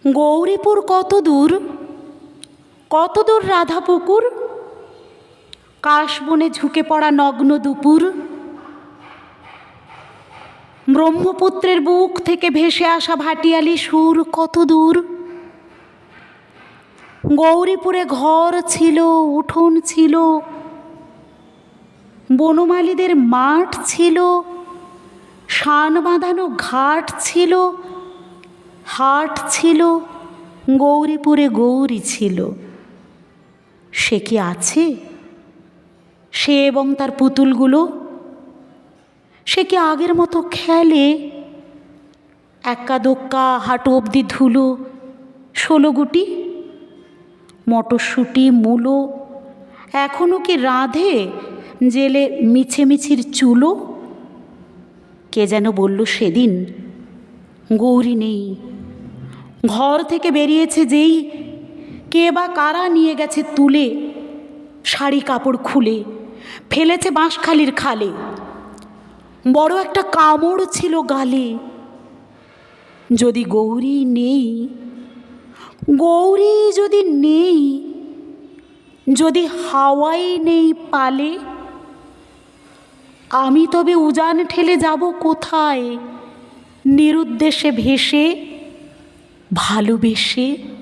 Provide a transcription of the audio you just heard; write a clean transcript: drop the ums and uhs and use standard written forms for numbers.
গৌরীপুর কত দূর, কত দূর রাধাপুকুর, কাশবনে ঝুঁকে পড়া নগ্ন দুপুর, ব্রহ্মপুত্রের বুক থেকে ভেসে আসা ভাটিয়ালি সুর কত দূর। গৌরীপুরে ঘর ছিল, উঠোন ছিল, বনমালীদের মাঠ ছিল, শান বাঁধানো ঘাট ছিল, হাট ছিল, গৌরীপুরে গৌরী ছিল। সে কি আছে? সে এবং তার পুতুলগুলো, সে কি আগের মতো খেলে? এক্কা দোক্কা হাঁটু অবধি ধুলো, 16 গুটি মটরশুঁটি মূলো এখনও কি রাঁধে জেলে মিছেমিছির চুলো? কে যেন বলল সেদিন, গৌরী নেই। ঘর থেকে বেরিয়েছে যেই, কে বা কারা নিয়ে গেছে তুলে, শাড়ি কাপড় খুলে ফেলেছে বাঁশখালির খালে। বড় একটা কামড় ছিল গালে। যদি গৌরী নেই, গৌরী যদি নেই, যদি হাওয়াই নেই পালে, আমি তবে উজান ঠেলে যাব কোথায়, নিরুদ্দেশে ভেসে ভালোবেসে?